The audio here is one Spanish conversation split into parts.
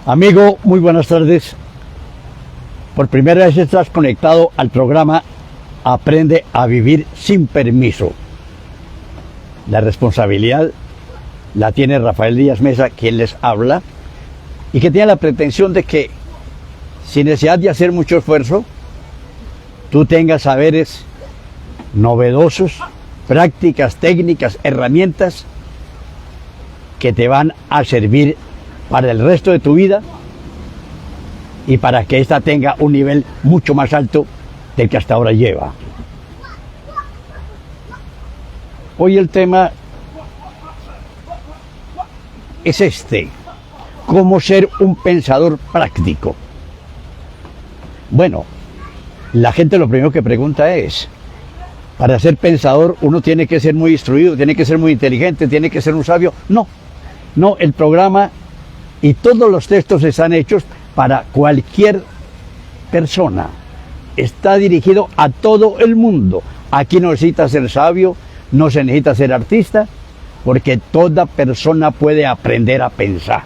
Amigo, muy buenas tardes. Por primera vez estás conectado al programa Aprende a Vivir sin Permiso. La responsabilidad la tiene Rafael Díaz Mesa, quien les habla, y que tiene la pretensión de que, sin necesidad de hacer mucho esfuerzo, tú tengas saberes novedosos, prácticas, técnicas, herramientas que te van a servir para el resto de tu vida y para que ésta tenga un nivel mucho más alto del que hasta ahora lleva. Hoy el tema es este: cómo ser un pensador práctico. Bueno, la gente lo primero que pregunta es, para ser pensador uno tiene que ser muy instruido, tiene que ser muy inteligente, tiene que ser un sabio. No, el programa y todos los textos están hechos para cualquier persona. Está dirigido a todo el mundo. Aquí no necesita ser sabio, no se necesita ser artista, porque toda persona puede aprender a pensar.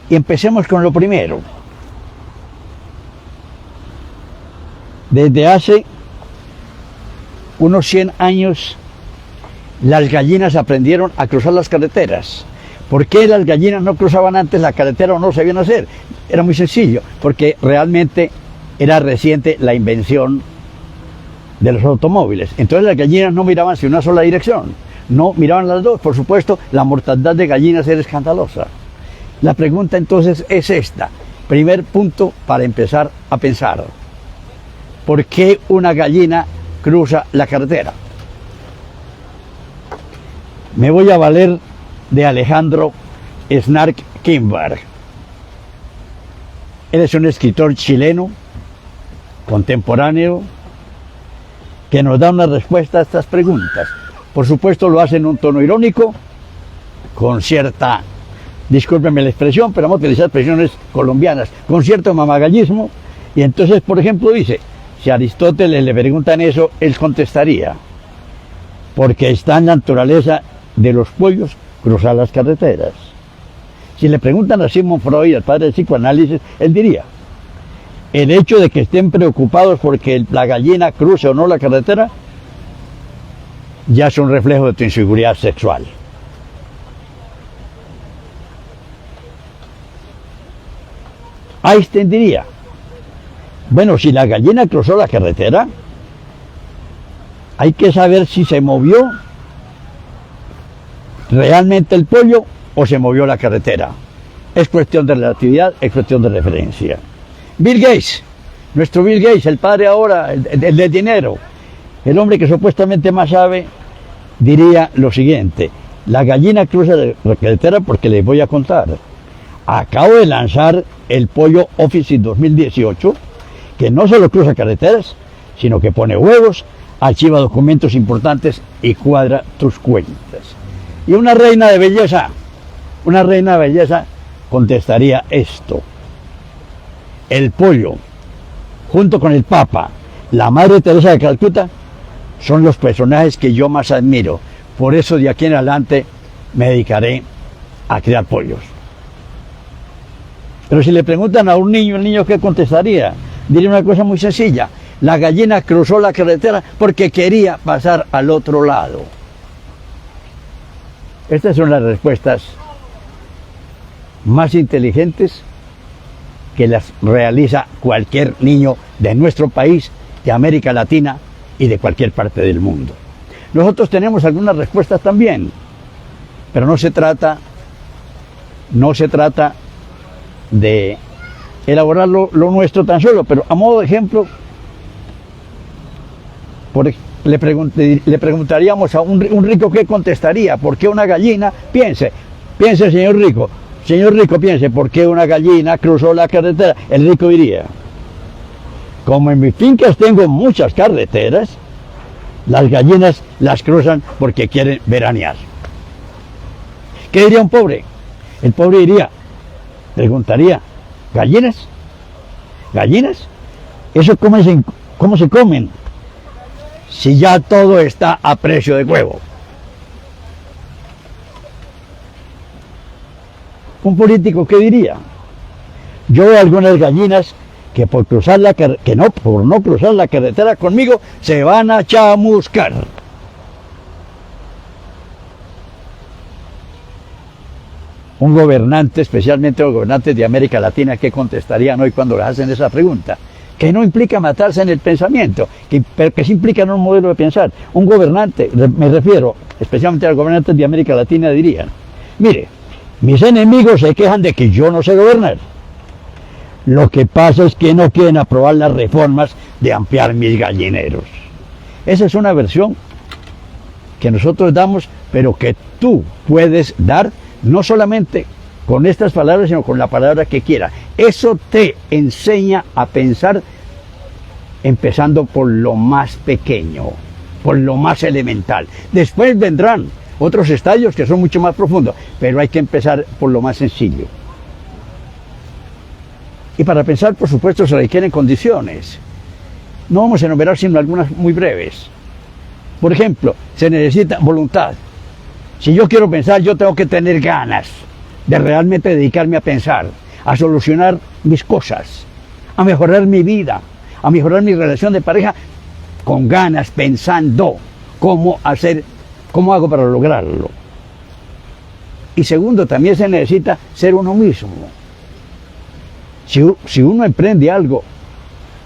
Y empecemos con lo primero. Desde hace unos 100 años, las gallinas aprendieron a cruzar las carreteras. ¿Por qué las gallinas no cruzaban antes la carretera o no sabían hacer? Era muy sencillo, porque realmente era reciente la invención de los automóviles. Entonces las gallinas no miraban hacia una sola dirección, no miraban las dos. Por supuesto, la mortandad de gallinas era escandalosa. La pregunta entonces es esta. Primer punto para empezar a pensar: ¿por qué una gallina cruza la carretera? Me voy a valer de Alejandro Snark Kimberg. Él es un escritor chileno, contemporáneo, que nos da una respuesta a estas preguntas. Por supuesto lo hace en un tono irónico, con cierta, discúlpenme la expresión, pero vamos a utilizar expresiones colombianas, con cierto mamagallismo. Y entonces, por ejemplo, dice, si a Aristóteles le preguntan eso, él contestaría: porque está en la naturaleza de los pollos cruzar las carreteras. Si le preguntan a Sigmund Freud, el padre del psicoanálisis, él diría: el hecho de que estén preocupados porque la gallina cruce o no la carretera ya es un reflejo de tu inseguridad sexual. Einstein diría: bueno, si la gallina cruzó la carretera, hay que saber si se movió realmente el pollo o se movió la carretera. Es cuestión de relatividad, es cuestión de referencia. Bill Gates, nuestro Bill Gates, el padre ahora, el de dinero, el hombre que supuestamente más sabe, diría lo siguiente: la gallina cruza la carretera porque les voy a contar. Acabo de lanzar el Pollo Office 2018, que no solo cruza carreteras, sino que pone huevos, archiva documentos importantes y cuadra tus cuentas. Y una reina de belleza contestaría esto: el pollo, junto con el Papa, la Madre Teresa de Calcuta, son los personajes que yo más admiro. Por eso de aquí en adelante me dedicaré a criar pollos. Pero si le preguntan a un niño, ¿el niño qué contestaría? Diría una cosa muy sencilla: la gallina cruzó la carretera porque quería pasar al otro lado. Estas son las respuestas más inteligentes que las realiza cualquier niño de nuestro país, de América Latina y de cualquier parte del mundo. Nosotros tenemos algunas respuestas también, pero no se trata de elaborar lo nuestro tan solo. Pero a modo de ejemplo, le preguntaríamos a un rico qué contestaría. ¿Por qué una gallina? Piense señor rico, piense, ¿por qué una gallina cruzó la carretera? El rico diría: como en mis fincas tengo muchas carreteras, las gallinas las cruzan porque quieren veranear. ¿Qué diría un pobre? El pobre preguntaría: ¿gallinas? ¿Eso cómo se comen? Si ya todo está a precio de huevo. Un político, ¿qué diría? Yo veo algunas gallinas que por no cruzar la carretera conmigo se van a chamuscar. Un gobernante, especialmente los gobernantes de América Latina, ¿qué contestarían hoy cuando les hacen esa pregunta? Que no implica matarse en el pensamiento, pero que sí implica en un modelo de pensar. Un gobernante, me refiero especialmente a los gobernantes de América Latina, dirían, mire, mis enemigos se quejan de que yo no sé gobernar. Lo que pasa es que no quieren aprobar las reformas de ampliar mis gallineros. Esa es una versión que nosotros damos, pero que tú puedes dar no solamente con estas palabras, sino con la palabra que quiera. Eso te enseña a pensar empezando por lo más pequeño, por lo más elemental. Después vendrán otros estadios que son mucho más profundos, pero hay que empezar por lo más sencillo. Y para pensar, por supuesto, se requieren condiciones. No vamos a enumerar sino algunas muy breves. Por ejemplo, se necesita voluntad. Si yo quiero pensar, yo tengo que tener ganas de realmente dedicarme a pensar, a solucionar mis cosas, a mejorar mi vida, a mejorar mi relación de pareja, con ganas, pensando cómo hago para lograrlo. Y segundo, también se necesita ser uno mismo. Si uno emprende algo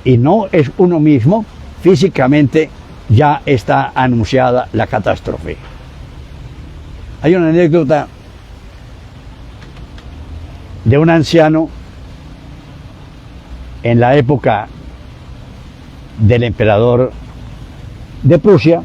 y no es uno mismo, físicamente ya está anunciada la catástrofe. Hay una anécdota de un anciano en la época del emperador de Prusia,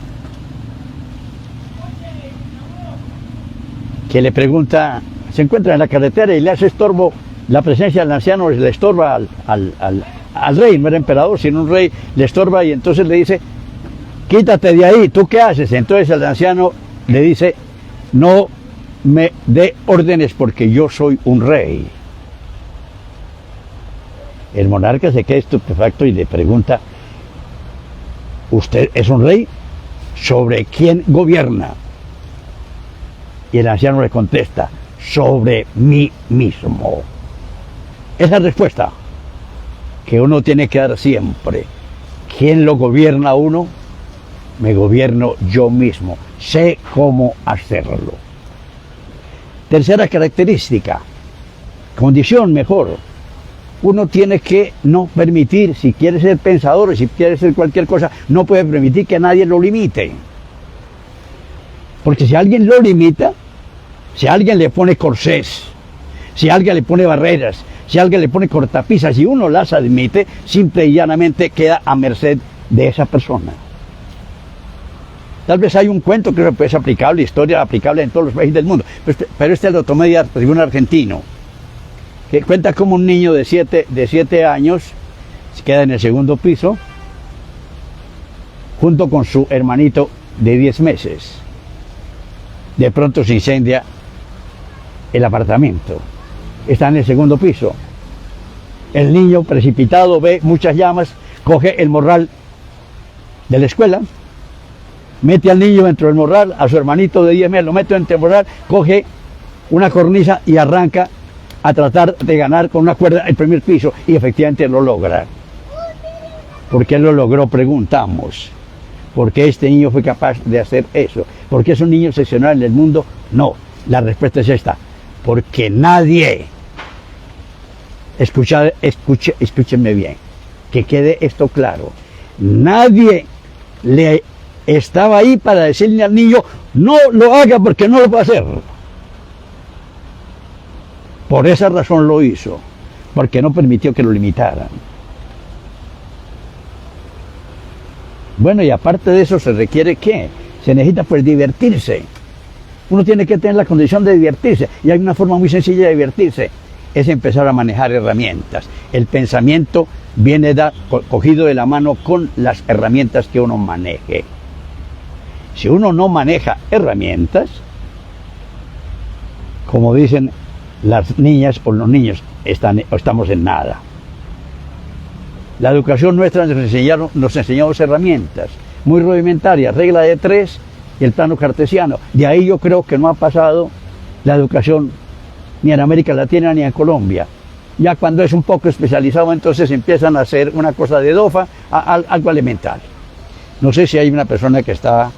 que le pregunta, se encuentra en la carretera y le hace estorbo, la presencia del anciano le estorba al rey, no era emperador, sino un rey, le estorba y entonces le dice, quítate de ahí, ¿tú qué haces? Entonces el anciano le dice, no me dé órdenes porque yo soy un rey. El monarca se queda estupefacto y le pregunta, ¿usted es un rey? ¿Sobre quién gobierna? Y el anciano le contesta, sobre mí mismo. Esa es la respuesta que uno tiene que dar siempre. ¿Quién lo gobierna a uno? Me gobierno yo mismo. Sé cómo hacerlo. Tercera característica, condición mejor. Uno tiene que no permitir, si quiere ser pensador, si quiere ser cualquier cosa, no puede permitir que nadie lo limite. Porque si alguien lo limita, si alguien le pone corsés, si alguien le pone barreras, si alguien le pone cortapisas y uno las admite, simple y llanamente queda a merced de esa persona. Tal vez hay un cuento que es aplicable, historia aplicable en todos los países del mundo, pero este lo tomé de un argentino, que cuenta como un niño de 7 años se queda en el segundo piso, junto con su hermanito de 10 meses. De pronto se incendia el apartamento. Está en el segundo piso. El niño, precipitado, ve muchas llamas, coge el morral de la escuela, mete al niño dentro del morral, a su hermanito de 10 meses lo mete dentro del morral, coge una cornisa y arranca a tratar de ganar con una cuerda el primer piso, y efectivamente lo logra. ¿Por qué lo logró? Preguntamos. ¿Por qué este niño fue capaz de hacer eso? ¿Por qué es un niño excepcional en el mundo? No, la respuesta es esta. Porque nadie, escúchenme bien, que quede esto claro, nadie le estaba ahí para decirle al niño, no lo haga porque no lo va a hacer. Por esa razón lo hizo, porque no permitió que lo limitaran. Bueno, y aparte de eso se requiere ¿qué? Se necesita pues divertirse. Uno tiene que tener la condición de divertirse, y hay una forma muy sencilla de divertirse, es empezar a manejar herramientas. El pensamiento viene cogido de la mano con las herramientas que uno maneje. Si uno no maneja herramientas, como dicen las niñas o los niños, estamos en nada. La educación nuestra nos enseñó 2 herramientas muy rudimentarias, regla de 3 y el plano cartesiano. De ahí yo creo que no ha pasado la educación ni en América Latina, ni en Colombia. Ya cuando es un poco especializado, entonces empiezan a hacer una cosa de DOFA, algo elemental. No sé si hay una persona que está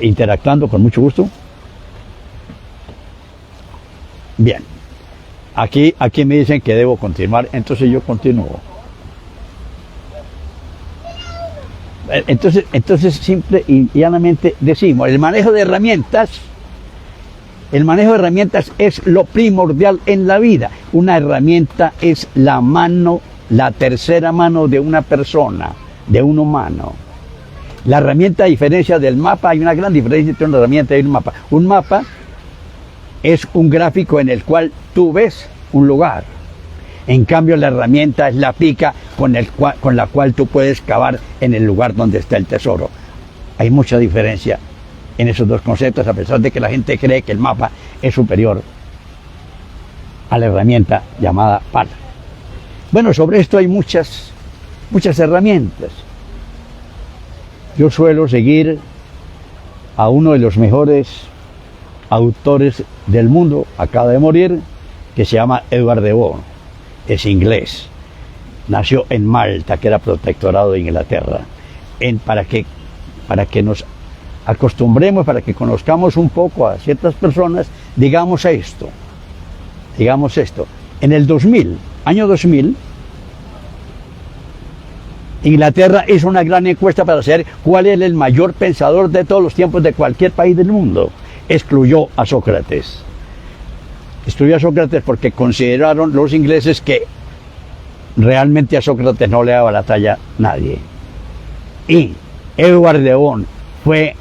interactuando, con mucho gusto. Bien, aquí me dicen que debo continuar, entonces yo continúo. Entonces simple y llanamente decimos, el manejo de herramientas es lo primordial en la vida. Una herramienta es la mano, la tercera mano de una persona, de un humano. La herramienta, a diferencia del mapa, hay una gran diferencia entre una herramienta y un mapa. Un mapa es un gráfico en el cual tú ves un lugar. En cambio, la herramienta es la pica con la cual tú puedes cavar en el lugar donde está el tesoro. Hay mucha diferencia en esos dos conceptos, a pesar de que la gente cree que el mapa es superior a la herramienta llamada pala. Bueno, sobre esto hay muchas herramientas. Yo suelo seguir a uno de los mejores autores del mundo, acaba de morir, que se llama Edward de Bono. Es inglés. Nació en Malta, que era protectorado de Inglaterra. Para que nos acostumbremos, para que conozcamos un poco a ciertas personas, digamos esto. En el año 2000, Inglaterra hizo una gran encuesta para saber cuál es el mayor pensador de todos los tiempos de cualquier país del mundo. Excluyó a Sócrates. Excluyó a Sócrates porque consideraron los ingleses que realmente a Sócrates no le daba la talla nadie. Y Edward de Bono fue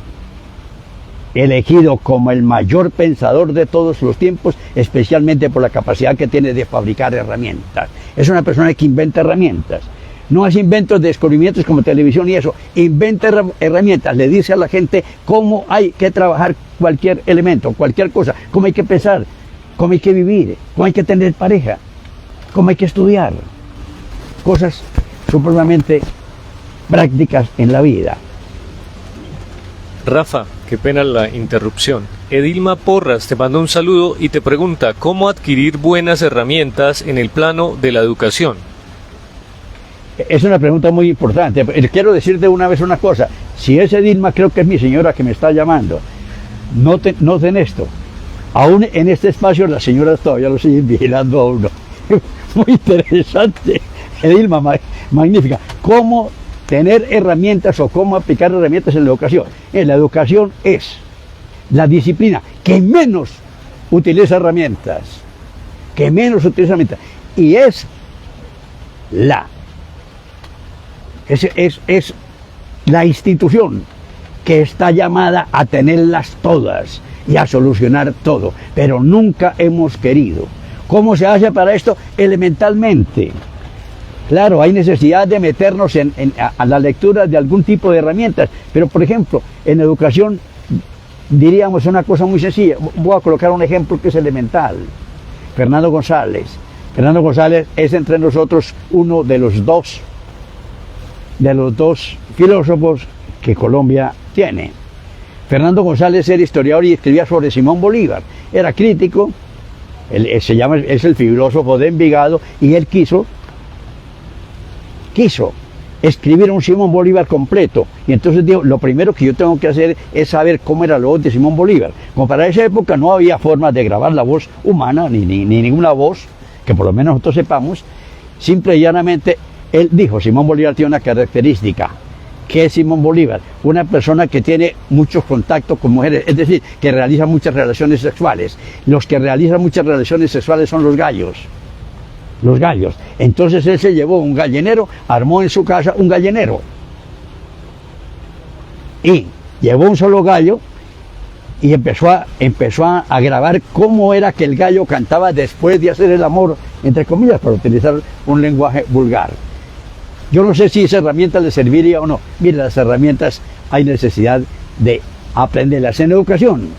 elegido como el mayor pensador de todos los tiempos, especialmente por la capacidad que tiene de fabricar herramientas. Es una persona que inventa herramientas. No hace inventos de descubrimientos como televisión y eso. Inventa herramientas. Le dice a la gente cómo hay que trabajar cualquier elemento, cualquier cosa. Cómo hay que pensar, cómo hay que vivir, cómo hay que tener pareja, cómo hay que estudiar. Cosas supremamente prácticas en la vida. Rafa, qué pena la interrupción. Edilma Porras te manda un saludo y te pregunta cómo adquirir buenas herramientas en el plano de la educación. Es una pregunta muy importante. Quiero decir de una vez una cosa. Si es Edilma, creo que es mi señora que me está llamando. Noten esto. Aún en este espacio las señoras todavía lo siguen vigilando a uno. Muy interesante. Edilma, magnífica. ¿Cómo tener herramientas o cómo aplicar herramientas en la educación? La educación es la disciplina que menos utiliza herramientas. Y es la institución que está llamada a tenerlas todas y a solucionar todo, pero nunca hemos querido. ¿Cómo se hace para esto? Elementalmente. Claro, hay necesidad de meternos a la lectura de algún tipo de herramientas, pero por ejemplo, en educación diríamos una cosa muy sencilla. Voy a colocar un ejemplo que es elemental. Fernando González. Fernando González es entre nosotros uno de los dos filósofos que Colombia tiene. Fernando González era historiador y escribía sobre Simón Bolívar. Era crítico, es el filósofo de Envigado, y él quiso escribir un Simón Bolívar completo. Y entonces dijo, lo primero que yo tengo que hacer es saber cómo era la voz de Simón Bolívar. Como para esa época no había forma de grabar la voz humana, ni ninguna voz, que por lo menos nosotros sepamos, simple y llanamente, él dijo, Simón Bolívar tiene una característica. ¿Qué es Simón Bolívar? Una persona que tiene muchos contactos con mujeres, es decir, que realiza muchas relaciones sexuales. Los que realizan muchas relaciones sexuales son los gallos. Los gallos. Entonces él se llevó un gallinero, armó en su casa un gallinero. Y llevó un solo gallo y empezó a grabar cómo era que el gallo cantaba después de hacer el amor, entre comillas, para utilizar un lenguaje vulgar. Yo no sé si esa herramienta le serviría o no. Mire, las herramientas hay necesidad de aprenderlas en educación.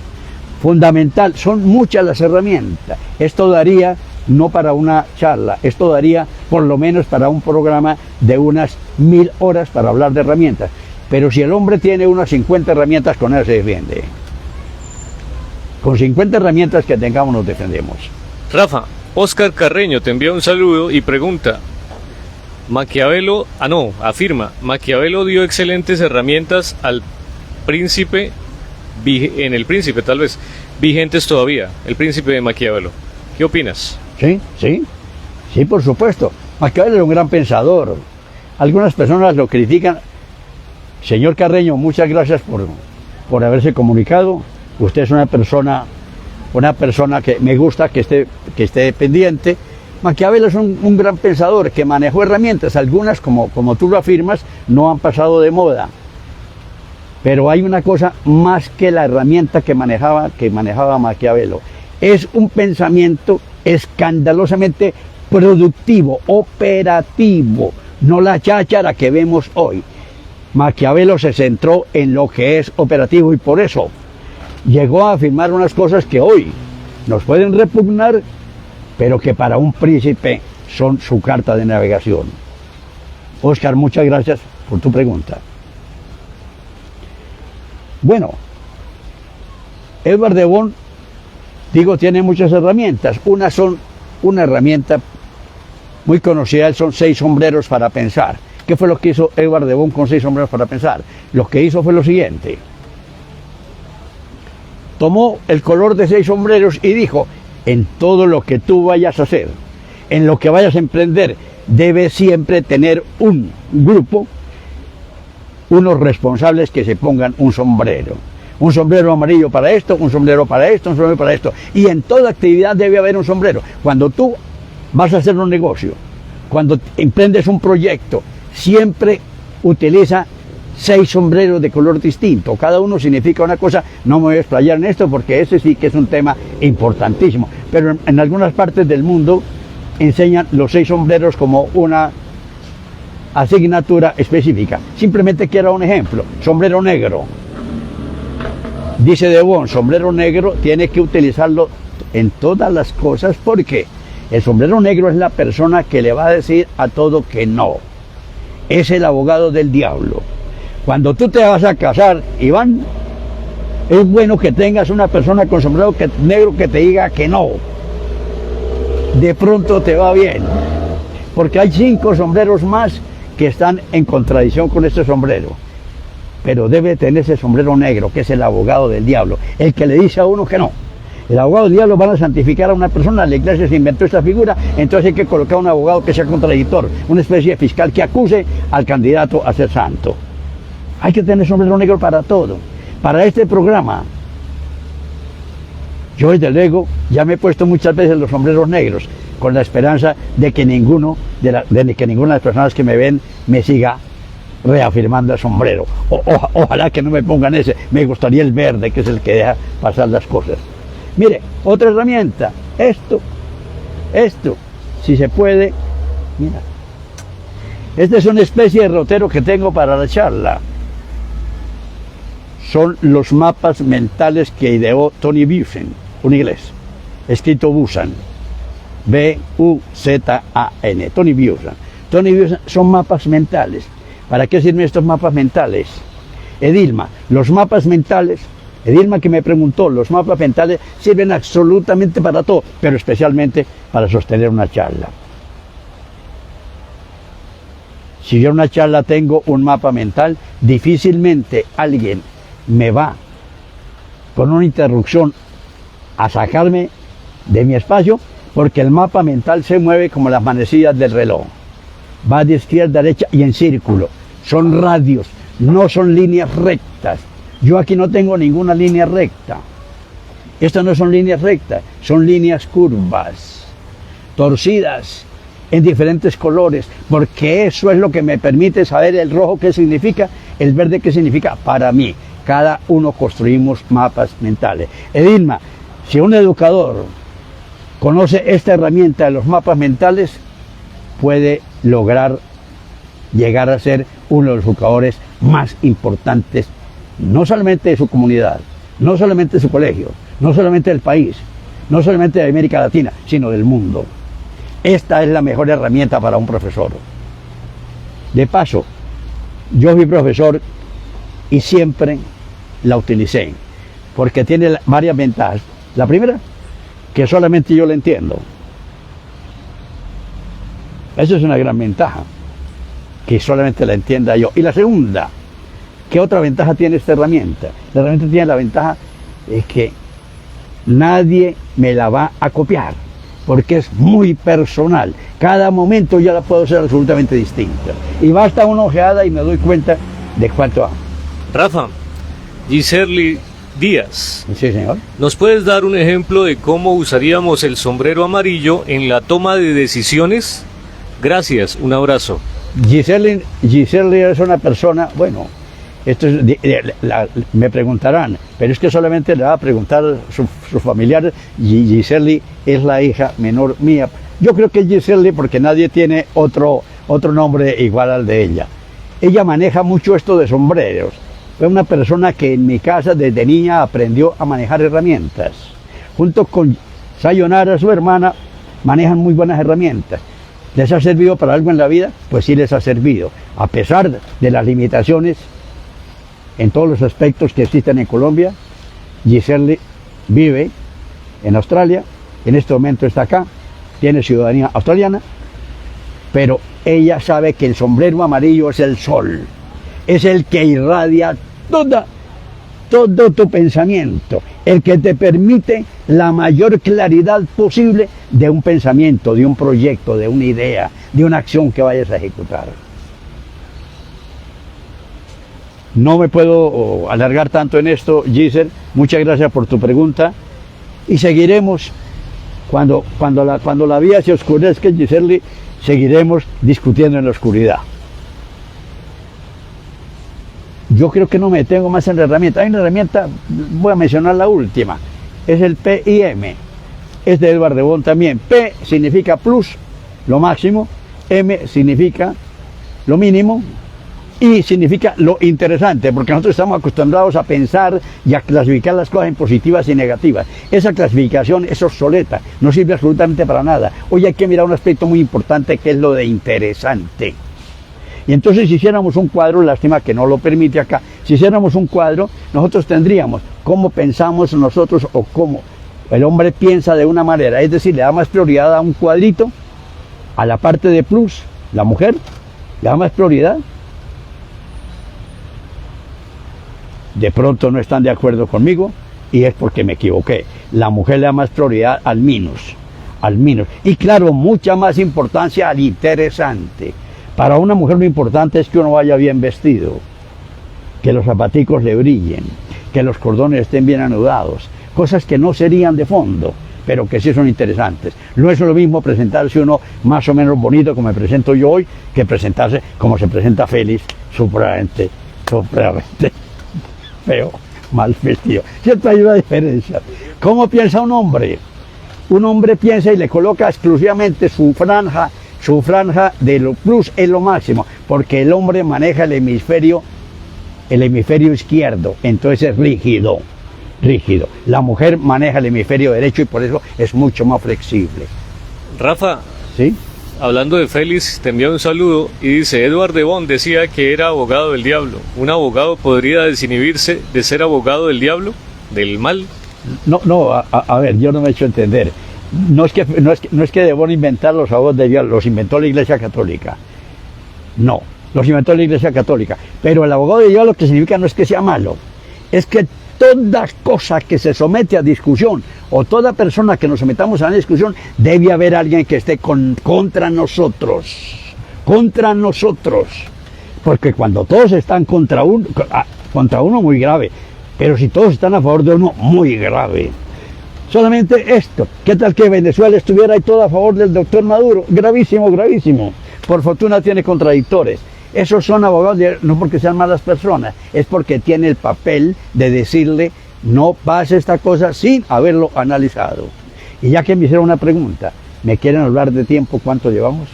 Fundamental, son muchas las herramientas. Esto daría, no para una charla, esto daría por lo menos para un programa de unas 1000 horas para hablar de herramientas. Pero si el hombre tiene unas 50 herramientas, con él se defiende. Con 50 herramientas que tengamos nos defendemos. Rafa, Oscar Carreño te envía un saludo y pregunta, afirma, Maquiavelo dio excelentes herramientas al príncipe, en el príncipe tal vez, vigentes todavía, el príncipe de Maquiavelo. ¿Qué opinas? Sí, por supuesto. Maquiavelo era un gran pensador. Algunas personas lo critican. Señor Carreño, muchas gracias por haberse comunicado. Usted es una persona que me gusta que esté pendiente. Maquiavelo es un gran pensador que manejó herramientas. Algunas, como tú lo afirmas, no han pasado de moda. Pero hay una cosa más que la herramienta que manejaba Maquiavelo. Es un pensamiento escandalosamente productivo, operativo, no la cháchara que vemos hoy. Maquiavelo se centró en lo que es operativo y por eso llegó a afirmar unas cosas que hoy nos pueden repugnar, pero que para un príncipe son su carta de navegación. Oscar, muchas gracias por tu pregunta. Bueno, Edward de Bono, tiene muchas herramientas. Una herramienta muy conocida son 6 sombreros para pensar. ¿Qué fue lo que hizo Edward de Bono con 6 sombreros para pensar? Lo que hizo fue lo siguiente. Tomó el color de 6 sombreros y dijo, en todo lo que tú vayas a hacer, en lo que vayas a emprender, debes siempre tener un grupo, unos responsables que se pongan un sombrero. Un sombrero amarillo para esto, un sombrero para esto, un sombrero para esto. Y en toda actividad debe haber un sombrero. Cuando tú vas a hacer un negocio, cuando emprendes un proyecto, siempre utiliza 6 sombreros de color distinto. Cada uno significa una cosa. No me voy a explayar en esto porque ese sí que es un tema importantísimo. Pero en algunas partes del mundo enseñan los 6 sombreros como una asignatura específica. Simplemente quiero un ejemplo. Sombrero negro. Dice de Bono, sombrero negro tiene que utilizarlo en todas las cosas porque el sombrero negro es la persona que le va a decir a todo que no. Es el abogado del diablo. Cuando tú te vas a casar, Iván, es bueno que tengas una persona con sombrero negro que te diga que no. De pronto te va bien. Porque hay 5 sombreros más que están en contradicción con este sombrero. Pero debe tener ese sombrero negro, que es el abogado del diablo, el que le dice a uno que no. El abogado del diablo van a santificar a una persona, la iglesia se inventó esta figura, entonces hay que colocar un abogado que sea contradictor, una especie de fiscal que acuse al candidato a ser santo. Hay que tener sombrero negro para todo. Para este programa, yo desde luego ya me he puesto muchas veces los sombreros negros, con la esperanza de que ninguna de las personas que me ven me siga reafirmando el sombrero. Ojalá que no me pongan ese, me gustaría el verde, que es el que deja pasar las cosas. Mire, otra herramienta, esto, si se puede, mira, esta es una especie de rotero que tengo para la charla. Son los mapas mentales que ideó Tony Buzan, un inglés, escrito Buzan, B-U-Z-A-N, Tony Buzan. Tony Buzan son mapas mentales. ¿Para qué sirven estos mapas mentales? Edilma, los mapas mentales, Edilma que me preguntó, los mapas mentales sirven absolutamente para todo, pero especialmente para sostener una charla. Si yo en una charla tengo un mapa mental, difícilmente alguien me va con una interrupción a sacarme de mi espacio, porque el mapa mental se mueve como las manecillas del reloj. Va de izquierda a derecha y en círculo. Son radios, no son líneas rectas. Yo aquí no tengo ninguna línea recta. Estas no son líneas rectas, son líneas curvas, torcidas, en diferentes colores, porque eso es lo que me permite saber el rojo qué significa, el verde qué significa para mí. Cada uno construimos mapas mentales. Edilma, si un educador conoce esta herramienta de los mapas mentales, puede lograr llegar a ser uno de los educadores más importantes, no solamente de su comunidad, no solamente de su colegio, no solamente del país, no solamente de América Latina, sino del mundo. Esta es la mejor herramienta para un profesor. De paso, yo fui profesor y siempre la utilicé, porque tiene varias ventajas. La primera, que solamente yo la entiendo. Eso es una gran ventaja, que solamente la entienda yo. Y la segunda, ¿qué otra ventaja tiene esta herramienta? La herramienta tiene la ventaja es que nadie me la va a copiar, porque es muy personal. Cada momento yo la puedo hacer absolutamente distinta. Y basta una ojeada y me doy cuenta de cuánto hago. Rafa, Giseli Díaz, Sí, señor. ¿nos puedes dar un ejemplo de cómo usaríamos el sombrero amarillo en la toma de decisiones? Gracias, un abrazo. Giseli es una persona, bueno, esto es me preguntarán, pero es que solamente le va a preguntar sus familiares. Giseli es la hija menor mía. Yo creo que es Giseli porque nadie tiene otro nombre igual al de ella. Ella maneja mucho esto de sombreros. Fue una persona que en mi casa desde niña aprendió a manejar herramientas. Junto con Sayonara, su hermana, manejan muy buenas herramientas. ¿Les ha servido para algo en la vida? Pues sí les ha servido. A pesar de las limitaciones en todos los aspectos que existen en Colombia, Giseli vive en Australia, en este momento está acá, tiene ciudadanía australiana, pero ella sabe que el sombrero amarillo es el sol, es el que irradia todo tu pensamiento, el que te permite la mayor claridad posible de un pensamiento, de un proyecto, de una idea, de una acción que vayas a ejecutar. No me puedo alargar tanto en esto, Giselle. Muchas gracias por tu pregunta. Y seguiremos, cuando la vía se oscurezca, Giselle, seguiremos discutiendo en la oscuridad. Yo creo que no me detengo más en la herramienta. Hay una herramienta, voy a mencionar la última, es el PIM. Es de Edward de Bono también. P significa plus, lo máximo. M significa lo mínimo. Y significa lo interesante, porque nosotros estamos acostumbrados a pensar y a clasificar las cosas en positivas y negativas. Esa clasificación es obsoleta, no sirve absolutamente para nada. Hoy hay que mirar un aspecto muy importante que es lo de interesante. Y entonces si hiciéramos un cuadro, lástima que no lo permite acá, si hiciéramos un cuadro, nosotros tendríamos cómo pensamos nosotros o cómo el hombre piensa de una manera, es decir, le da más prioridad a un cuadrito, a la parte de plus, la mujer le da más prioridad. De pronto no están de acuerdo conmigo y es porque me equivoqué. La mujer le da más prioridad al menos. Y claro, mucha más importancia al interesante. Para una mujer lo importante es que uno vaya bien vestido, que los zapaticos le brillen, que los cordones estén bien anudados, cosas que no serían de fondo, pero que sí son interesantes. No es lo mismo presentarse uno más o menos bonito como me presento yo hoy, que presentarse como se presenta Félix, supremamente feo, mal vestido. Cierto, hay una diferencia. ¿Cómo piensa un hombre? Un hombre piensa y le coloca exclusivamente su franja de lo plus en lo máximo, porque el hombre maneja el hemisferio izquierdo, entonces es rígido. La mujer maneja el hemisferio derecho y por eso es mucho más flexible. Rafa, ¿Sí? hablando de Félix, te envía un saludo y dice: Edward de Bono decía que era abogado del diablo. ¿Un abogado podría desinhibirse de ser abogado del diablo, del mal? No, a ver, yo no me he hecho entender. No es que de Bono inventar los abogados del diablo, los inventó la Iglesia Católica. No, los inventó la Iglesia Católica. Pero el abogado del diablo, lo que significa no es que sea malo, es que toda cosa que se somete a discusión o toda persona que nos sometamos a una discusión, debe haber alguien que esté contra nosotros, porque cuando todos están contra uno muy grave, pero si todos están a favor de uno, muy grave. Solamente esto, ¿qué tal que Venezuela estuviera ahí todo a favor del doctor Maduro? Gravísimo. Por fortuna tiene contradictores. Esos son abogados, no porque sean malas personas, es porque tiene el papel de decirle no pase esta cosa sin haberlo analizado. Y ya que me hicieron una pregunta, ¿me quieren hablar de tiempo? ¿Cuánto llevamos?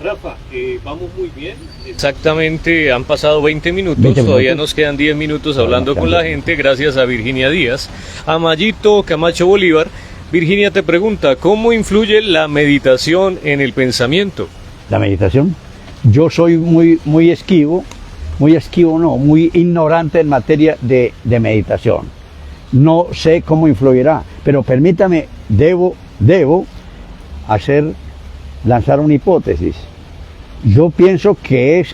Rafa, vamos muy bien. Exactamente, han pasado 20 minutos, 20 todavía minutos. nos quedan 10 minutos hablando con la gente, gracias a Virginia Díaz. A Mayito Camacho Bolívar, Virginia te pregunta: ¿cómo influye la meditación en el pensamiento? La meditación. Yo soy muy ignorante en materia de meditación. No sé cómo influirá, pero permítame, debo lanzar una hipótesis. Yo pienso que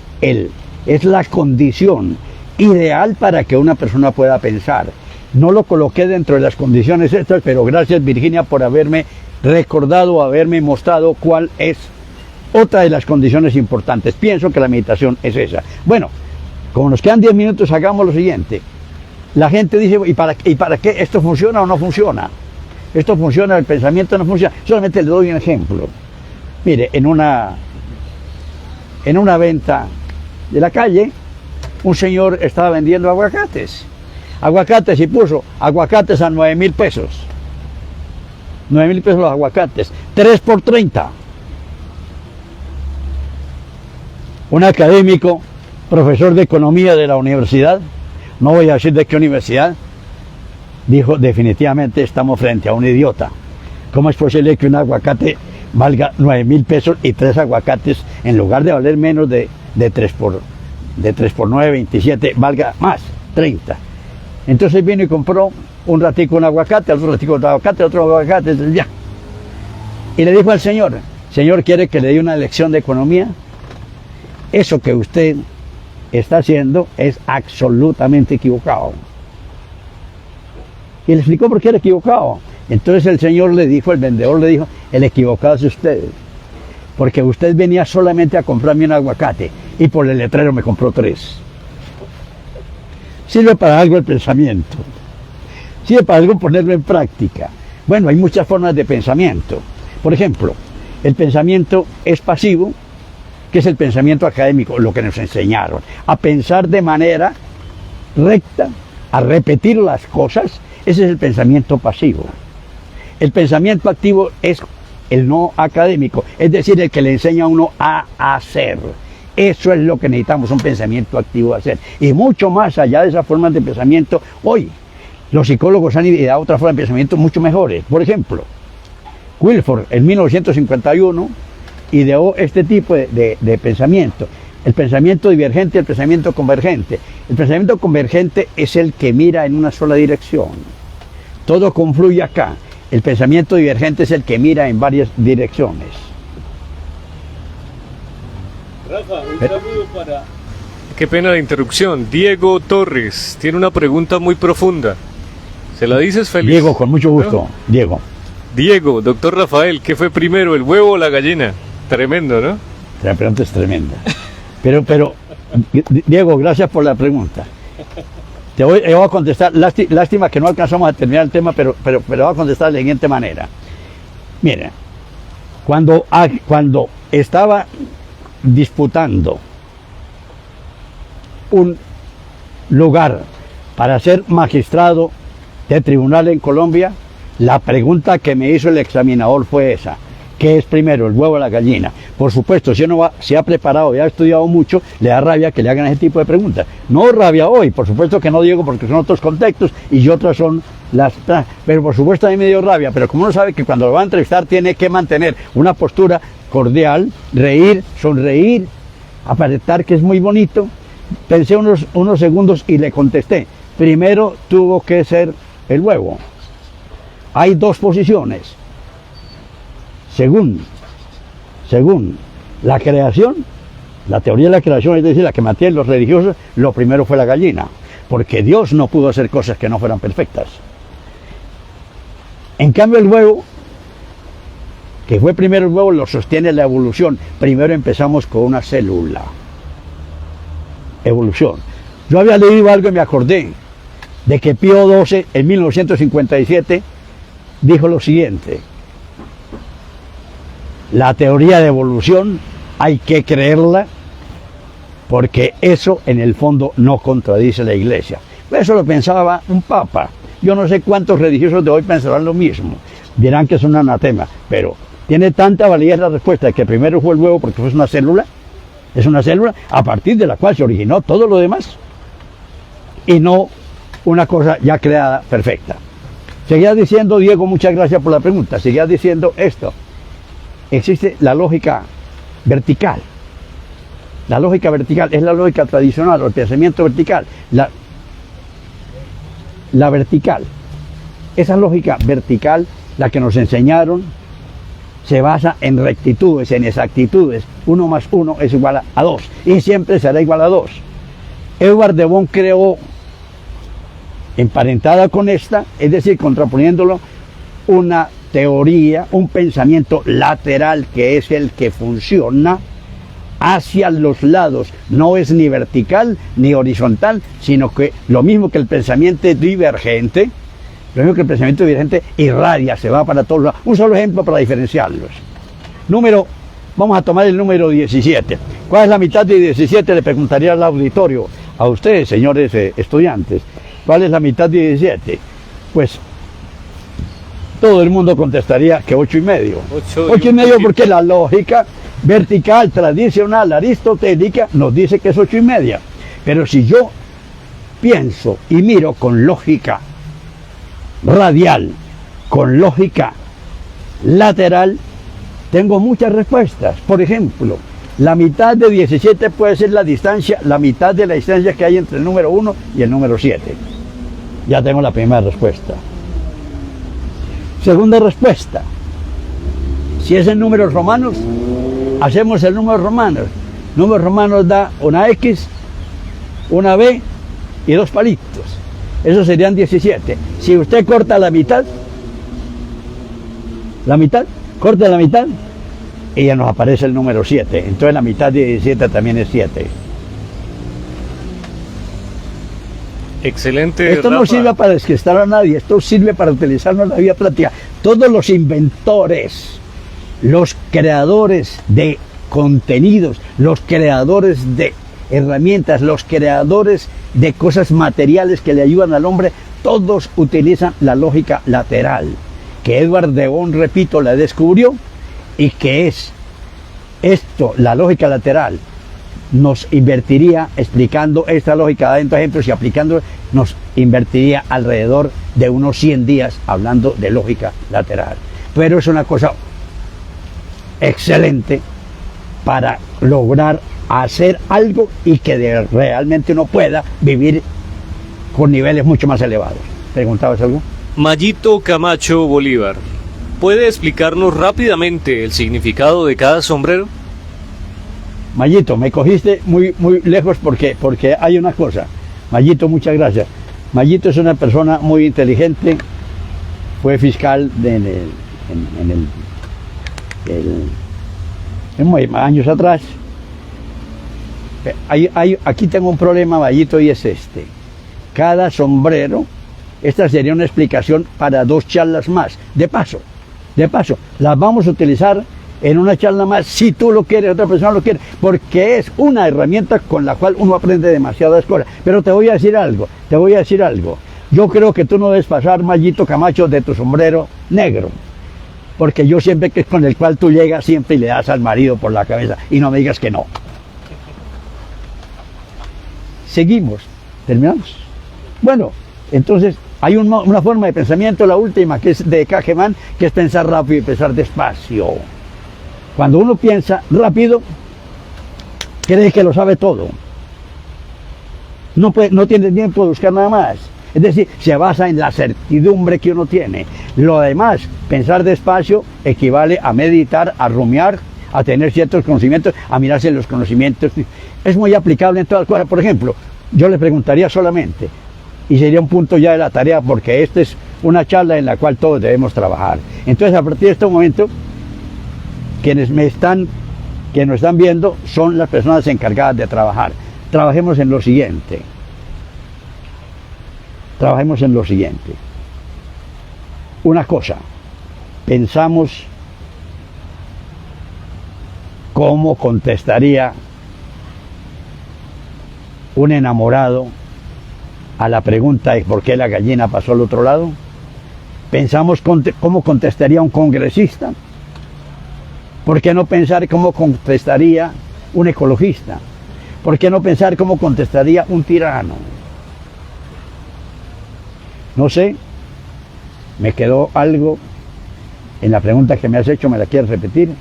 es la condición ideal para que una persona pueda pensar. No lo coloqué dentro de las condiciones estas, pero gracias, Virginia, por haberme recordado, haberme mostrado cuál es otra de las condiciones importantes. Pienso que la meditación es esa. Bueno, como nos quedan 10 minutos, hagamos lo siguiente. La gente dice, ¿y para qué esto funciona o no funciona? Esto funciona, el pensamiento no funciona. Solamente le doy un ejemplo. Mire, en una venta de la calle, un señor estaba vendiendo aguacates. Aguacates y puso aguacates a 9,000 pesos. 9,000 pesos los aguacates. 3 por 30. Un académico, profesor de economía de la universidad, no voy a decir de qué universidad, dijo, definitivamente estamos frente a un idiota. ¿Cómo es posible que un aguacate valga 9,000 pesos y 3 aguacates, en lugar de valer menos de 3 por 9, 27, valga más, 30? Entonces vino y compró un ratico un aguacate, otro ratico otro aguacate, ya. Y le dijo al señor, ¿quiere que le dé una lección de economía? Eso que usted está haciendo es absolutamente equivocado. Y le explicó por qué era equivocado. Entonces el señor le dijo, el vendedor le dijo, el equivocado es usted. Porque usted venía solamente a comprarme un aguacate y por el letrero me compró 3. Sirve para algo el pensamiento. Sirve para algo ponerlo en práctica. Bueno, hay muchas formas de pensamiento. Por ejemplo, el pensamiento es pasivo, que es el pensamiento académico, lo que nos enseñaron, a pensar de manera recta, a repetir las cosas. Ese es el pensamiento pasivo. El pensamiento activo es el no académico, es decir, el que le enseña a uno a hacer. Eso es lo que necesitamos, un pensamiento activo a hacer. Y mucho más allá de esas formas de pensamiento, hoy los psicólogos han ideado otras formas de pensamiento mucho mejores. Por ejemplo, Wilford en 1951 ideó este tipo de pensamiento. El pensamiento divergente y el pensamiento convergente. El pensamiento convergente es el que mira en una sola dirección. Todo confluye acá. El pensamiento divergente es el que mira en varias direcciones. Rafa, un saludo para... Qué pena la interrupción. Diego Torres tiene una pregunta muy profunda. ¿Se la dices, Félix? Diego, con mucho gusto. ¿No? Diego, doctor Rafael, ¿qué fue primero, el huevo o la gallina? Tremendo, ¿no? La pregunta es tremenda. Pero, Diego, gracias por la pregunta. Te voy a contestar, lástima que no alcanzamos a terminar el tema, pero voy a contestar de la siguiente manera. Miren, cuando estaba disputando un lugar para ser magistrado de tribunal en Colombia, la pregunta que me hizo el examinador fue esa: ¿qué es primero, el huevo o la gallina? Por supuesto, si uno se ha preparado y ha estudiado mucho, le da rabia que le hagan ese tipo de preguntas. No rabia hoy, por supuesto que no, Diego, porque son otros contextos y otras son las... Pero por supuesto a mí me dio rabia, pero como uno sabe que cuando lo va a entrevistar tiene que mantener una postura cordial, reír, sonreír, aparentar que es muy bonito, pensé unos segundos y le contesté: primero tuvo que ser el huevo. Hay 2 posiciones. Según la creación, la teoría de la creación, es decir, la que mantienen los religiosos, lo primero fue la gallina, porque Dios no pudo hacer cosas que no fueran perfectas. En cambio el huevo, que fue primero el huevo, lo sostiene la evolución. Primero empezamos con una célula. Evolución. Yo había leído algo y me acordé de que Pío XII en 1957 dijo lo siguiente: la teoría de evolución hay que creerla porque eso en el fondo no contradice la Iglesia. Eso lo pensaba un papa. Yo no sé cuántos religiosos de hoy pensarán lo mismo. Dirán que es un anatema, pero tiene tanta validez la respuesta de que primero fue el huevo porque fue una célula. Es una célula a partir de la cual se originó todo lo demás y no una cosa ya creada perfecta. Seguía diciendo, Diego, muchas gracias por la pregunta, seguía diciendo esto: existe la lógica vertical. La lógica vertical es la lógica tradicional, o el pensamiento vertical. La vertical Esa lógica vertical, la que nos enseñaron, se basa en rectitudes, en exactitudes. 1 más 1 es igual a 2 y siempre será igual a 2. Edward de Bohm creó, emparentada con esta, es decir, contraponiéndolo, una teoría, un pensamiento lateral que es el que funciona hacia los lados. No es ni vertical ni horizontal, sino que lo mismo que el pensamiento divergente, irradia, se va para todos lados. Un solo ejemplo para diferenciarlos. Vamos a tomar el número 17. ¿Cuál es la mitad de 17? Le preguntaría al auditorio, a ustedes, señores estudiantes. ¿Cuál es la mitad de 17? Pues todo el mundo contestaría que 8,5. 8,5 porque la lógica vertical, tradicional, aristotélica nos dice que es 8,5. Pero si yo pienso y miro con lógica radial, con lógica lateral, tengo muchas respuestas. Por ejemplo, la mitad de 17 puede ser la mitad de la distancia que hay entre el número 1 y el número 7. Ya tengo la primera respuesta. Segunda respuesta. Si es en números romanos, hacemos el número romano. Números romanos da una X, una B y 2 palitos. Eso serían 17. Si usted corta la mitad, corta la mitad, y ya nos aparece el número 7. Entonces la mitad de 17 también es 7. Excelente. Esto no sirve para descrestar a nadie, esto sirve para utilizarlo en la vida práctica. Todos los inventores, los creadores de contenidos, los creadores de herramientas, los creadores de cosas materiales que le ayudan al hombre, todos utilizan la lógica lateral, que Edward de Bohm, repito, la descubrió, y que es esto, la lógica lateral, nos invertiría, explicando esta lógica, dando ejemplos y aplicando, nos invertiría alrededor de unos 100 días hablando de lógica lateral. Pero es una cosa excelente para lograr hacer algo y que realmente uno pueda vivir con niveles mucho más elevados. ¿Preguntabas algo? Mayito Camacho Bolívar, ¿puede explicarnos rápidamente el significado de cada sombrero? Mayito, me cogiste muy lejos porque hay una cosa. Mayito, muchas gracias. Mayito es una persona muy inteligente, fue fiscal en años atrás. Aquí tengo un problema, Mayito, y es este. Cada sombrero, esta sería una explicación para 2 charlas más. De paso, las vamos a utilizar en una charla más, si tú lo quieres, otra persona lo quiere, porque es una herramienta con la cual uno aprende demasiadas cosas. Pero te voy a decir algo. Yo creo que tú no debes pasar, Mayito Camacho, de tu sombrero negro, porque yo siempre que es con el cual tú llegas, siempre le das al marido por la cabeza, y no me digas que no. Seguimos, terminamos. Bueno, entonces hay una forma de pensamiento, la última, que es de Kahneman, que es pensar rápido y pensar despacio. Cuando uno piensa rápido, cree que lo sabe todo. No tiene tiempo de buscar nada más. Es decir, se basa en la certidumbre que uno tiene. Lo demás, pensar despacio, equivale a meditar, a rumiar, a tener ciertos conocimientos, a mirarse los conocimientos. Es muy aplicable en todas las cosas. Por ejemplo, yo le preguntaría solamente, y sería un punto ya de la tarea, porque esta es una charla en la cual todos debemos trabajar. Entonces, a partir de este momento, quienes nos están viendo son las personas encargadas de trabajar. Trabajemos en lo siguiente. Una cosa, pensamos cómo contestaría un enamorado a la pregunta de por qué la gallina pasó al otro lado. Pensamos cómo contestaría un congresista. ¿Por qué no pensar cómo contestaría un ecologista? ¿Por qué no pensar cómo contestaría un tirano? No sé, me quedó algo en la pregunta que me has hecho, ¿me la quieres repetir?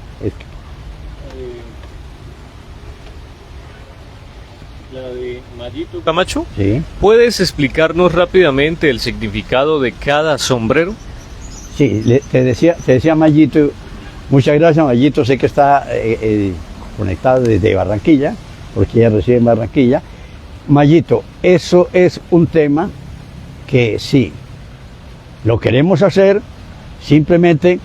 La de Mayito Camacho, Sí, ¿puedes explicarnos rápidamente el significado de cada sombrero? sí, te decía Mayito, muchas gracias Mayito, sé que está conectado desde Barranquilla, porque ella reside en Barranquilla. Mayito, eso es un tema que sí, lo queremos hacer, simplemente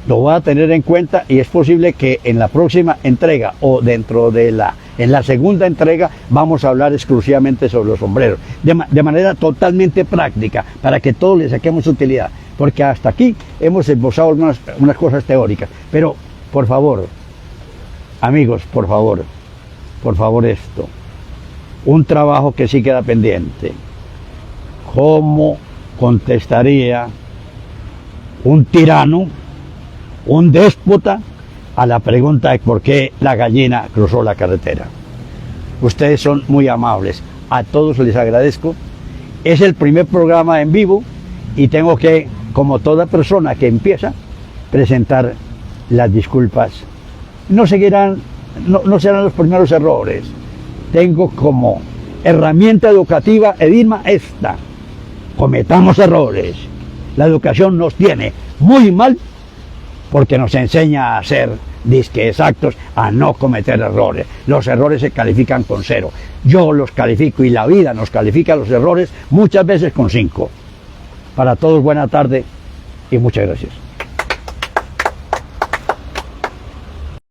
lo voy a tener en cuenta y es posible que en la próxima entrega o en la segunda entrega vamos a hablar exclusivamente sobre los sombreros, de manera totalmente práctica, para que todos le saquemos utilidad, porque hasta aquí hemos esbozado unas cosas teóricas, pero por favor, amigos, por favor esto, un trabajo que sí queda pendiente. ¿Cómo contestaría un tirano, un déspota, a la pregunta de por qué la gallina cruzó la carretera? Ustedes son muy amables, a todos les agradezco. Es el primer programa en vivo y tengo que, como toda persona que empieza, presentar las disculpas. No serán los primeros errores. Tengo como herramienta educativa, Edilma, esta: cometamos errores. La educación nos tiene muy mal porque nos enseña a ser disque exactos, a no cometer errores. Los errores se califican con 0. Yo los califico y la vida nos califica los errores muchas veces con 5. Para todos, buena tarde y muchas gracias.